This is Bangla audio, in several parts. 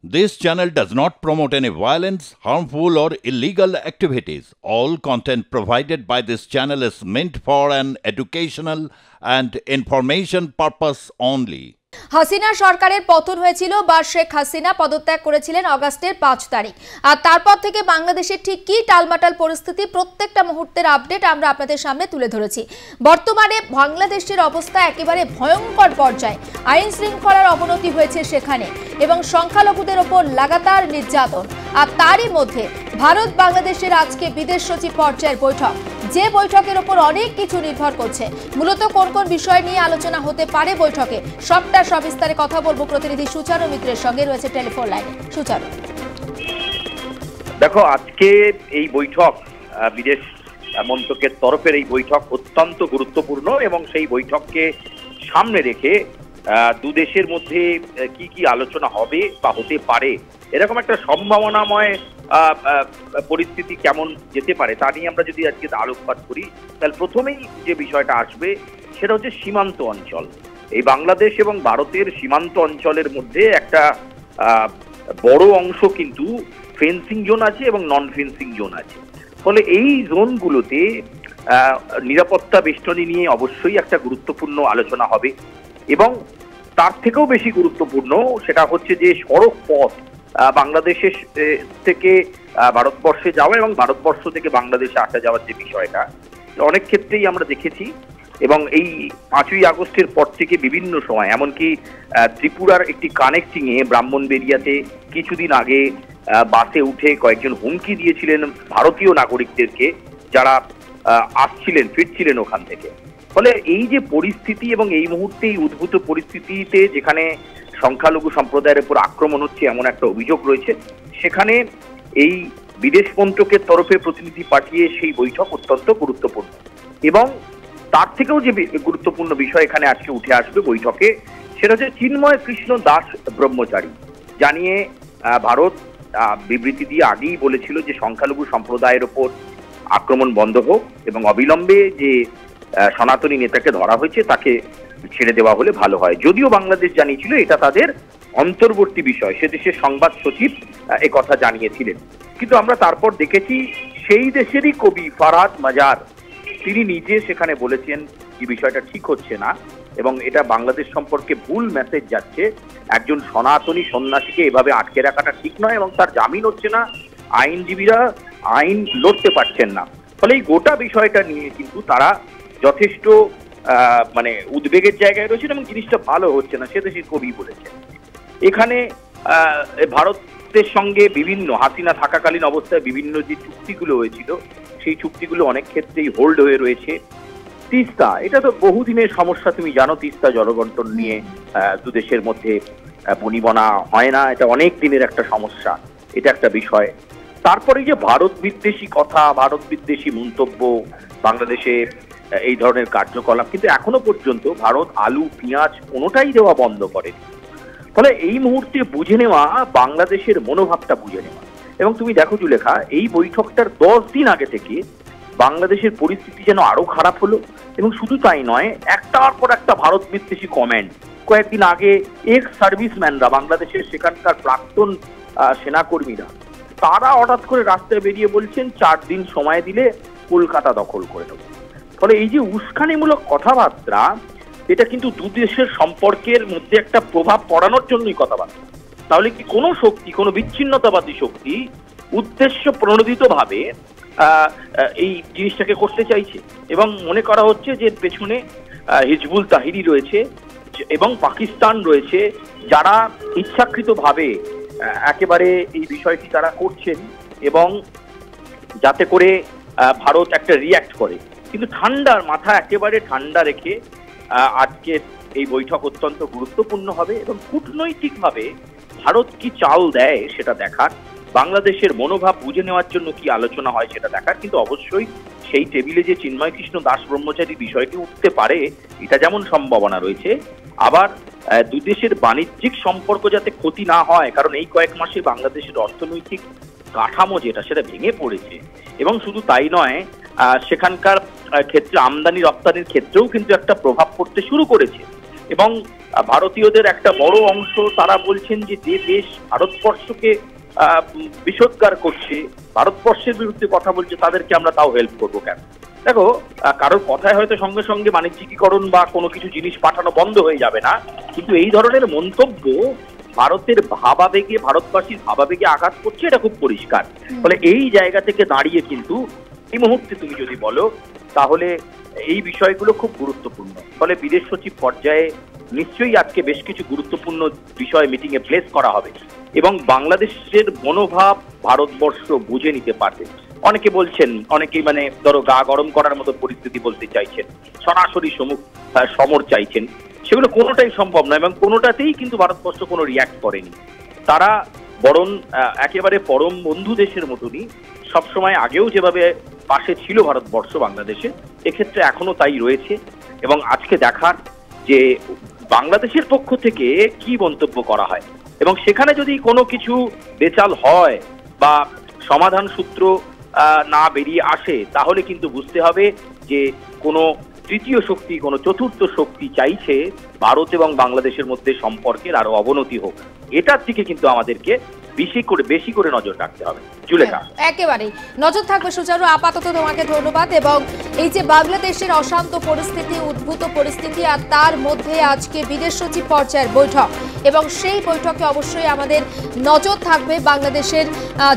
This channel does not promote any violence, harmful, or illegal activities. All content provided by this channel is meant for an educational and information purpose only. Hasina সরকারের পতন হয়েছিল বা শেখ হাসিনা পদত্যাগ করেছিলেন আগস্টের 5 তারিখ। আর তারপর থেকে বাংলাদেশের ঠিক কি টালমাটাল পরিস্থিতি প্রত্যেকটা মুহূর্তের আপডেট আমরা আপনাদের সামনে তুলে ধরেছি। বর্তমানে বাংলাদেশের অবস্থা একেবারে ভয়ঙ্কর পর্যায়ে। আইন শৃঙ্খলার অবনতি হয়েছে সেখানে এবং সংখ্যালঘুদের ওপর লাগাতার নির্যাতন। আর তারই মধ্যে ভারত বাংলাদেশের আজকে বিদেশ সচিব পর্যায়ের বৈঠক, যে বৈঠকের উপর অনেক কিছু নির্ভর করছে। মূলত কোন কোন বিষয় নিয়ে আলোচনা হতে পারে বৈঠকে, সবটা সবিস্তারে কথা বলবো প্রতিনিধি সুচারু মিত্রের সঙ্গে, রয়েছে টেলিফোন লাইনে। সুচারু, দেখো, আজকে এই বৈঠক, বিদেশ মন্ত্রকের তরফের এই বৈঠক অত্যন্ত গুরুত্বপূর্ণ এবং সেই বৈঠককে সামনে রেখে দু দেশের মধ্যে কি কি আলোচনা হবে বা হতে পারে, এরকম একটা সম্ভাবনাময় পরিস্থিতি কেমন যেতে পারে তা নিয়ে আমরা যদি আজকে আলোকপাত করি, তাহলে প্রথমেই যে বিষয়টা আসবে সেটা হচ্ছে সীমান্ত অঞ্চল। এই বাংলাদেশ এবং ভারতের সীমান্ত অঞ্চলের মধ্যে একটা বড় অংশ কিন্তু ফেন্সিং জোন আছে এবং নন ফেন্সিং জোন আছে। ফলে এই জোনগুলোতে নিরাপত্তা বেষ্টনী নিয়ে অবশ্যই একটা গুরুত্বপূর্ণ আলোচনা হবে এবং তার থেকেও বেশি গুরুত্বপূর্ণ সেটা হচ্ছে যে সড়ক পথ বাংলাদেশের থেকে ভারতবর্ষে যাওয়া এবং ভারতবর্ষ থেকে বাংলাদেশে আসা যাওয়ার যে বিষয়টা, অনেক ক্ষেত্রেই আমরা দেখেছি এবং এই 5ই আগস্টের পর থেকে বিভিন্ন সময়, এমনকি ত্রিপুরার একটি কানেক্টিংয়ে ব্রাহ্মণবেড়িয়াতে কিছুদিন আগে বাসে উঠে কয়েকজন হুমকি দিয়েছিলেন ভারতীয় নাগরিকদেরকে যারা আসছিলেন ফিরছিলেন ওখান থেকে। ফলে এই যে পরিস্থিতি এবং এই মুহূর্তে এই উদ্ভূত পরিস্থিতিতে যেখানে সংখ্যালঘু সম্প্রদায়ের উপর আক্রমণ হচ্ছে এমন একটা অভিযোগ রয়েছে, সেখানে এই বিদেশ মন্ত্রকের তরফে প্রতিনিধি পাঠিয়ে সেই বৈঠক অত্যন্ত গুরুত্বপূর্ণ। এবং তার থেকেও যে গুরুত্বপূর্ণ বিষয় এখানে আজকে উঠে আসবে বৈঠকে, সেটা হচ্ছে চিন্ময় কৃষ্ণ দাস ব্রহ্মচারী, জানিয়ে ভারত বিবৃতি দিয়ে আগেই বলেছিল যে সংখ্যালঘু সম্প্রদায়ের ওপর আক্রমণ বন্ধ হোক এবং অবিলম্বে যে সনাতনী নেতাকে ধরা হয়েছে তাকে ছেড়ে দেওয়া হলে ভালো হয়। যদিও বাংলাদেশ জানিয়েছিল এটা তাদের অন্তর্বর্তী বিষয়, সে দেশের সংবাদ সচিব কথা জানিয়েছিলেন, কিন্তু আমরা তারপর দেখেছি সেই দেশেরই কবি ফারহাদ মাজার তিনি নিজে সেখানে বলেছেন এই বিষয়টা ঠিক হচ্ছে না এবং এটা বাংলাদেশ সম্পর্কে ভুল মেসেজ যাচ্ছে। একজন সনাতনী সন্ন্যাসীকে এভাবে আটকে রাখাটা ঠিক নয় এবং তার জামিন হচ্ছে না, আইনজীবীরা আইন লড়তে পারছেন না। ফলে এই গোটা বিষয়টা নিয়ে কিন্তু তারা যথেষ্ট উদ্বেগের জায়গায় রয়েছেন এবং জিনিসটা ভালো হচ্ছে না, সে দেশের কবি বলেছেন। এখানে ভারতের সঙ্গে বিভিন্ন হাসিনা থাকাকালীন অবস্থায় বিভিন্ন যে চুক্তিগুলো হয়েছিল সেই চুক্তিগুলো অনেক ক্ষেত্রেই হোল্ড হয়ে রয়েছে। তিস্তা, এটা তো বহুদিনের সমস্যা, তুমি জানো, তিস্তা জলবন্টন নিয়ে দু দেশের মধ্যে বনিবনা হয় না, এটা অনেক দিনের একটা সমস্যা, এটা একটা বিষয়। তারপরে যে ভারত বিদ্বেষী কথা, ভারত বিদ্বেষী মন্তব্য, বাংলাদেশে এই ধরনের কার্যকলাপ, কিন্তু এখনো পর্যন্ত ভারত আলু পেঁয়াজ কোনোটাই দেওয়া বন্ধ করেনি। ফলে এই মুহূর্তে বুঝে নেওয়া, বাংলাদেশের মনোভাবটা বুঝে নেওয়া। এবং তুমি দেখো জুলেখা, এই বৈঠকটার 10 দিন আগে থেকে বাংলাদেশের পরিস্থিতি যেন আরো খারাপ হলো এবং শুধু তাই নয়, একটার পর একটা ভারত বিদ্বেষী কমেন্ট। কয়েকদিন আগে এক্স সার্ভিসম্যানরা, বাংলাদেশের সেখানকার প্রাক্তন সেনাকর্মীরা, তারা হঠাৎ করে রাস্তায় বেরিয়ে বলছেন 4 দিন সময় দিলে কলকাতা দখল করে নেব। ফলে এই যে উস্কানিমূলক কথাবার্তা, এটা কিন্তু দু দেশের সম্পর্কের মধ্যে একটা প্রভাব পড়ানোর জন্যই কথাবার্তা। তাহলে কি কোনো শক্তি, কোনো বিচ্ছিন্নতাবাদী শক্তি উদ্দেশ্য প্রণোদিতভাবে এই জিনিসটাকে করতে চাইছে এবং মনে করা হচ্ছে যে পেছনে হিজবুল তাহরির রয়েছে এবং পাকিস্তান রয়েছে, যারা ইচ্ছাকৃতভাবে একেবারে এই বিষয়টি তারা করছেন এবং যাতে করে ভারত একটা রিয়্যাক্ট করে। কিন্তু ঠান্ডার মাথা একেবারে ঠান্ডা রেখে আজকে এই বৈঠক অত্যন্ত গুরুত্বপূর্ণ হবে এবং কূটনৈতিকভাবে ভারত কি চাল দেয় সেটা দেখার, বাংলাদেশের মনোভাব বুঝে নেওয়ার জন্য কি আলোচনা হয় সেটা দেখার। কিন্তু অবশ্যই সেই টেবিলে যে চিন্ময় কৃষ্ণ দাস ব্রহ্মচারী বিষয়টি উঠতে পারে, এটা যেমন সম্ভাবনা রয়েছে, আবার দু দেশের বাণিজ্যিক সম্পর্ক যাতে ক্ষতি না হয়, কারণ এই কয়েক মাসে বাংলাদেশের অর্থনৈতিক কাঠামো যেটা সেটা ভেঙে পড়েছে এবং শুধু তাই নয়, সেখানকার ক্ষেত্রে আমদানি রপ্তানির ক্ষেত্রেও কিন্তু একটা প্রভাব পড়তে শুরু করেছে এবং ভারতীয়দের একটা বড় অংশ তারা বলছেন যে যে দেশ ভারতবর্ষকে বিষোদ্গার করছে, ভারতবর্ষের বিরুদ্ধে কথা বলছে, তাদেরকে আমরা তাও হেল্প করবো কেন? দেখো, কারোর কথায় হয়তো সঙ্গে সঙ্গে বাণিজ্যিকীকরণ বা কোনো কিছু জিনিস পাঠানো বন্ধ হয়ে যাবে না, কিন্তু এই ধরনের মন্তব্য ভারতের ভাবাবেগে, ভারতবাসীর ভাবাবেগে আঘাত করছে, এটা খুব পরিষ্কার। ফলে এই জায়গা থেকে দাঁড়িয়ে কিন্তু এই মুহূর্তে তুমি যদি বলো তাহলে এই বিষয়গুলো খুব গুরুত্বপূর্ণ। ফলে বিদেশ সচিব পর্যায়ে নিশ্চয়ই আজকে বেশ কিছু গুরুত্বপূর্ণ বিষয় মিটিং এ প্লেস করা হবে এবং বাংলাদেশের মনোভাব ভারতবর্ষ বুঝে নিতে পারবে। অনেকে বলছেন, অনেকেই মানে ধরো গা গরম করার মতো পরিস্থিতি বলতে চাইছেন, সরাসরি সমর চাইছেন, সেগুলো কোনোটাই সম্ভব নয় এবং কোনোটাতেই কিন্তু ভারতবর্ষ কোনো রিয়াক্ট করেনি। তারা বরং একেবারে পরম বন্ধু দেশের মতনই সবসময় আগেও যেভাবে পাশে ছিল ভারতবর্ষ বাংলাদেশে, এক্ষেত্রে এখনো তাই রয়েছে। এবং আজকে দেখার যে বাংলাদেশের পক্ষ থেকে কি মন্তব্য করা হয় এবং সেখানে যদি কোনো কিছু বেচাল হয় বা সমাধান সূত্র না বেরিয়ে আসে, তাহলে কিন্তু বুঝতে হবে যে কোনো তৃতীয় শক্তি, কোনো চতুর্থ শক্তি চাইছে ভারত এবং বাংলাদেশের মধ্যে সম্পর্কের আরো অবনতি হোক। এটার দিকে কিন্তু আমাদেরকে বেশি করে নজর রাখতে হবে। জুলেখা, একেবারেই নজর থাকবে সুচারু। আপাতত তোমাকে ধন্যবাদ। এবং এই যে বাংলাদেশের অশান্ত পরিস্থিতি, উদ্ভূত পরিস্থিতি, আর তার মধ্যে আজকে বিদেশ সচিব পর্যায়ের বৈঠক এবং সেই বৈঠকে অবশ্যই আমাদের নজর থাকবে বাংলাদেশের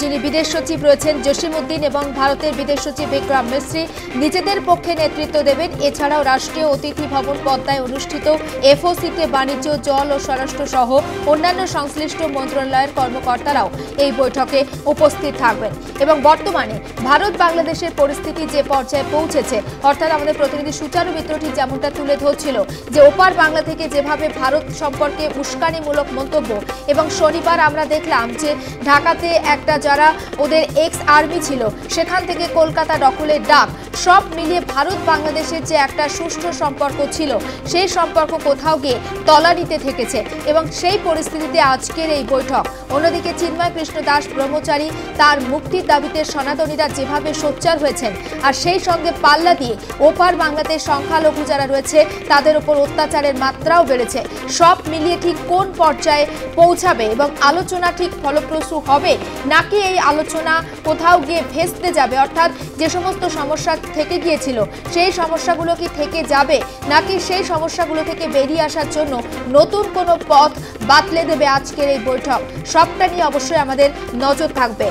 যিনি বিদেশ সচিব রয়েছেন জসিমউদ্দিন এবং ভারতের বিদেশ সচিব বিক্রম মিস্ত্রি নিজেদের পক্ষে নেতৃত্ব দেবেন। এছাড়াও রাষ্ট্রীয় অতিথি ভবন পদ্মায় অনুষ্ঠিত এফওসিতে বাণিজ্য, জল ও স্বরাষ্ট্র সহ অন্যান্য সংশ্লিষ্ট মন্ত্রণালয়ের কর্মকর্তারাও এই বৈঠকে উপস্থিত থাকবেন। এবং বর্তমানে ভারত বাংলাদেশের পরিস্থিতি যে পর্যায়ে পৌঁছেছে, অর্থাৎ আমাদের প্রতিনিধি সুচারু মিত্র ঠিক যেমনটা তুলে ধরছিল যে ওপার বাংলা থেকে যেভাবে ভারত সম্পর্কে উস্কানিমূলক মন্তব্য, এবং শনিবার আমরা দেখলাম যে ঢাকাতে একটা যারা ওদের এক্স আর্মি ছিল সেখান থেকে কলকাতা দখলের ডাক, সব মিলিয়ে ভারত বাংলাদেশের যে একটা সুষ্ঠু সম্পর্ক ছিল সেই সম্পর্ক কোথাও গিয়ে তলানিতে থেকেছে। এবং সেই পরিস্থিতিতে আজকের এই বৈঠক। অন্যদিকে চিন্ময় কৃষ্ণ দাস ব্রহ্মচারী তার মুক্তির দাবিতে সনাতনীরা যেভাবে সোচ্চার হয়েছেন, আর সেই সঙ্গে পাল্লা দিয়ে ওপার বাংলাতে সংখ্যালঘু যারা রয়েছে তাদের উপর অত্যাচারের মাত্রাও বেড়েছে। সব মিলিয়ে ঠিক কোন পর্যায়ে পৌঁছাবে এবং আলোচনা ঠিক ফলপ্রসূ হবে নাকি এই আলোচনা কোথাও গিয়ে ভেস্তে যাবে, অর্থাৎ যে সমস্ত সমস্যা থেকে গিয়েছিল সেই সমস্যাগুলো কি থেকে যাবে নাকি সেই সমস্যাগুলো থেকে বেরিয়ে আসার জন্য নতুন কোনো পথ বাতলে দেবে আজকের এই বৈঠক, সবটা নিয়ে অবশ্যই আমাদের নজর থাকবে।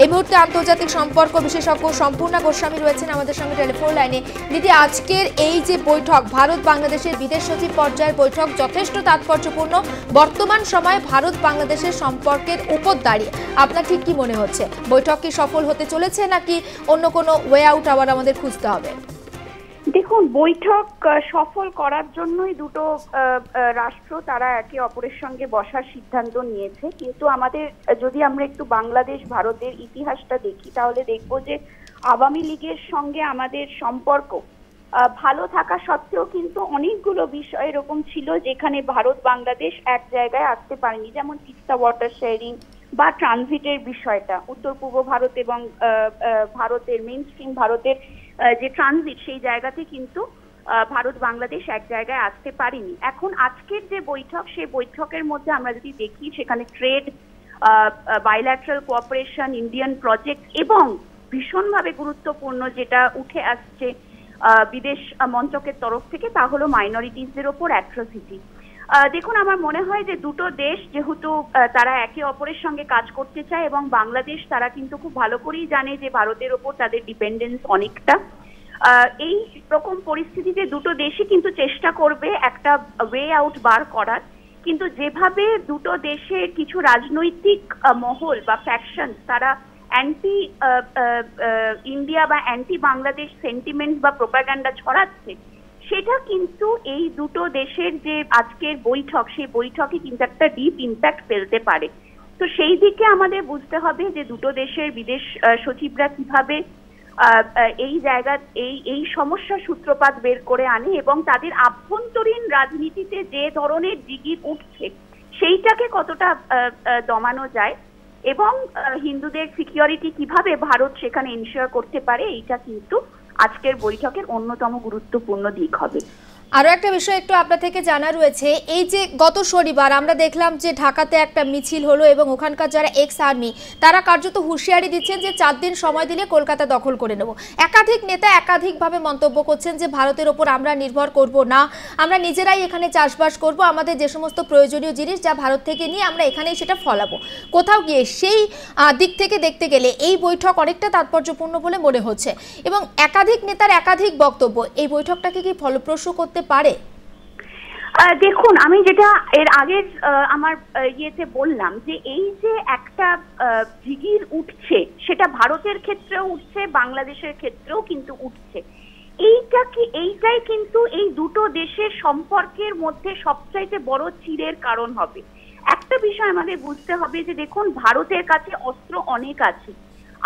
এই মুহূর্তে আন্তর্জাতিক সম্পর্ক বিশেষজ্ঞ সম্পূর্ণা গোস্বামী রয়েছেন আমাদের সঙ্গে টেলিফোন লাইনে। দিদি, আজকের এই যে বৈঠক, ভারত বাংলাদেশের বিদেশ সচিব পর্যায়ের বৈঠক যথেষ্ট তাৎপর্যপূর্ণ বর্তমান সময়ে ভারত বাংলাদেশের সম্পর্কের উপর দাঁড়িয়ে আপনার ঠিক কি মনে হচ্ছে? বৈঠক কি সফল হতে চলেছে নাকি অন্য কোনো ওয়ে আউট আবার আমাদের খুঁজতে হবে? দেখুন, বৈঠক সফল করার জন্যই দুটো রাষ্ট্র তারা একে অপরের সঙ্গে বসার সিদ্ধান্ত নিয়েছে। কিন্তু আমাদের যদি আমরা একটু বাংলাদেশ ভারতের ইতিহাসটা দেখি তাহলে দেখব যে আওয়ামী লীগের সঙ্গে আমাদের সম্পর্ক ভালো থাকা সত্ত্বেও কিন্তু অনেকগুলো বিষয় এরকম ছিল যেখানে ভারত বাংলাদেশ এক জায়গায় আসতে পারেনি, যেমন তিস্তা ওয়াটার শেয়ারিং বা ট্রানজিটের বিষয়টা, উত্তর পূর্ব ভারত এবং ভারতের মেইন স্ট্রিম ভারতের যে ট্রানজিট সেই জায়গাতে কিন্তু ভারত বাংলাদেশ এক জায়গায় আসতে পারেনি। এখন আজকের যে বৈঠক, সেই বৈঠকের মধ্যে আমরা যদি দেখি সেখানে trade, bilateral cooperation, Indian project এবং ভীষণভাবে গুরুত্বপূর্ণ যেটা উঠে আসছে বিদেশ মন্ত্রকের তরফ থেকে তা হলো মাইনরিটিসদের ওপর অ্যাট্রোসিটি। দেখুন, আমার মনে হয় যে দুটো দেশ যেহেতু তারা একে অপরের সঙ্গে কাজ করতে চায় এবং বাংলাদেশ তারা কিন্তু খুব ভালো করেই জানে যে ভারতের ওপর তাদের ডিপেন্ডেন্স অনেকটা, এই রকম পরিস্থিতিতে দুটো দেশই কিন্তু চেষ্টা করবে একটা ওয়ে আউট বার করার। কিন্তু যেভাবে দুটো দেশে কিছু রাজনৈতিক মহল বা ফ্যাকশন তারা অ্যান্টি ইন্ডিয়া বা অ্যান্টি বাংলাদেশ সেন্টিমেন্ট বা প্রোপাগান্ডা ছড়াচ্ছে, সেটা কিন্তু এই দুটো দেশের যে আজকের বৈঠক সেই বৈঠকে কিন্তু একটা ডিপ ইম্প্যাক্ট ফেলতে পারে। তো সেই দিকে আমাদের বুঝতে হবে যে দুটো দেশের বিদেশ সচিবরা কিভাবে এই জায়গা এই সমস্যার সূত্রপাত বের করে আনে এবং তাদের আভ্যন্তরীণ রাজনীতিতে যে ধরনের জিগির উঠছে সেইটাকে কতটা দমানো যায় এবং হিন্দুদের সিকিউরিটি কিভাবে ভারত সেখানে এনশিওর করতে পারে, এইটা কিন্তু আজকের বৈঠকের অন্যতম গুরুত্বপূর্ণ দিক হবে। আরও একটা বিষয় একটু আপনার থেকে জানা রয়েছে, এই যে গত শনিবার আমরা দেখলাম যে ঢাকাতে একটা মিছিল হলো এবং ওখানকার যারা এক্স আর্মি তারা কার্যত হুঁশিয়ারি দিচ্ছেন যে 4 দিন সময় দিলে কলকাতা দখল করে নেব। একাধিক নেতা একাধিকভাবে মন্তব্য করছেন যে ভারতের ওপর আমরা নির্ভর করব না, আমরা নিজেরাই এখানে চাষবাস করব, আমাদের যে সমস্ত প্রয়োজনীয় জিনিস যা ভারত থেকে নিয়ে আমরা এখানেই সেটা ফলাবো। কোথাও গিয়ে সেই দিক থেকে দেখতে গেলে এই বৈঠক অনেকটা তাৎপর্যপূর্ণ বলে মনে হচ্ছে এবং একাধিক নেতার একাধিক বক্তব্য। এই বৈঠকটাকে কি ফলপ্রসূ করতে পারে? দেখুন, আমি যেটা এর আগের আমার ইয়েতে বললাম যে এই যে একটা জিগির উঠছে, সেটা ভারতের ক্ষেত্রেও উঠছে, বাংলাদেশের ক্ষেত্রেও কিন্তু উঠছে। এইটাই কিন্তু এই দুটো দেশের সম্পর্কের মধ্যে সবচাইতে বড় চিরের কারণ হবে। একটা বিষয় আমাদের বুঝতে হবে যে দেখুন, ভারতের কাছে অস্ত্র অনেক আছে।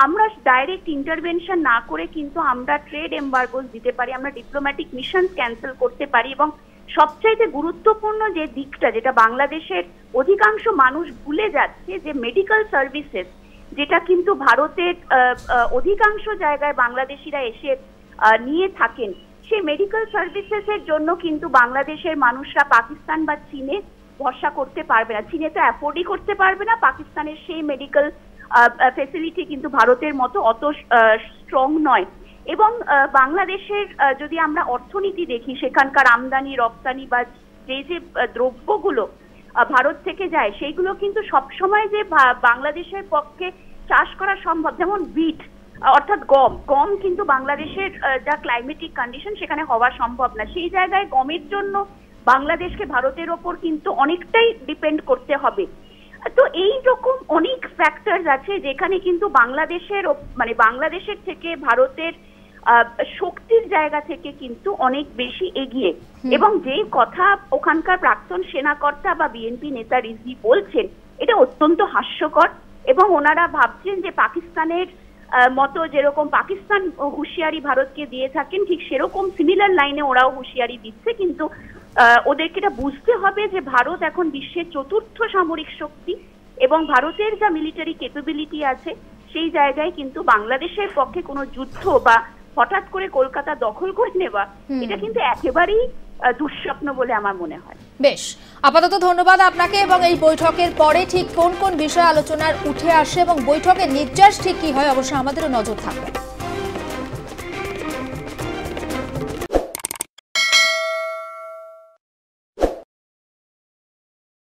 আমরা ডাইরেক্ট ইন্টারভেনশন না করে কিন্তু আমরা ট্রেড এম্বার্গোস দিতে পারি, আমরা ডিপ্লোম্যাটিক মিশন ক্যান্সেল করতে পারি এবং সবচাইতে গুরুত্বপূর্ণ যে দিকটা, যেটা বাংলাদেশের অধিকাংশ মানুষ ভুলে যাচ্ছে, যে মেডিকেল সার্ভিসেস, যেটা কিন্তু ভারতের অধিকাংশ জায়গায় বাংলাদেশিরা এসে নিয়ে থাকেন, সেই মেডিকেল সার্ভিসেসের জন্য কিন্তু বাংলাদেশের মানুষরা পাকিস্তান বা চীনে ভরসা করতে পারবে না। চীনে তো অ্যাফোর্ডই করতে পারবে না, পাকিস্তানের সেই মেডিকেল ফেসিলিটি কিন্তু ভারতের মতো অত স্ট্রং নয়। এবং বাংলাদেশের যদি আমরা অর্থনীতি দেখি, সেখানকার আমদানি রপ্তানি বা যে দ্রব্যগুলো ভারত থেকে যায়, সেইগুলো কিন্তু সবসময় যে বাংলাদেশের পক্ষে চাষ করা সম্ভব, যেমন বিট অর্থাৎ গম কিন্তু বাংলাদেশের যা ক্লাইমেটিক কন্ডিশন সেখানে হওয়া সম্ভব না। সেই জায়গায় গমের জন্য বাংলাদেশকে ভারতের ওপর কিন্তু অনেকটাই ডিপেন্ড করতে হবে। তো এই রকম অনেক ফ্যাক্টরস আছে যেখানে কিন্তু বাংলাদেশের থেকে ভারতের শক্তির জায়গা থেকে কিন্তু অনেক বেশি এগিয়ে। এবং যে কথা ওখানকার প্রাক্তন সেনাকর্তা বা বিএনপি নেতা রিজভী বলছেন, এটা অত্যন্ত হাস্যকর। এবং ওনারা ভাবছেন যে পাকিস্তানের মতো যেরকম পাকিস্তান হুঁশিয়ারি ভারতকে দিয়ে থাকেন, ঠিক সেরকম সিমিলার লাইনে ওরাও হুঁশিয়ারি দিচ্ছে। কিন্তু ওদেরকে এটা বুঝতে হবে যে ভারত এখন বিশ্বের 4র্থ সামরিক শক্তি এবং ভারতের যা মিলিটারি ক্যাপাবিলিটি আছে, সেই জায়গায় কিন্তু বাংলাদেশের পক্ষে কোনো যুদ্ধ বা হঠাৎ করে কলকাতা দখল করে নেওয়া, এটা কিন্তু একেবারেই দুঃস্বপ্ন বলে আমার মনে হয়। বেশ, আপাতত ধন্যবাদ আপনাকে। এবং এই বৈঠকের পরে ঠিক কোন কোন বিষয় আলোচনার উঠে আসে এবং বৈঠকের নির্যাস ঠিক কি হয়, অবশ্যই আমাদেরও নজর থাকবে।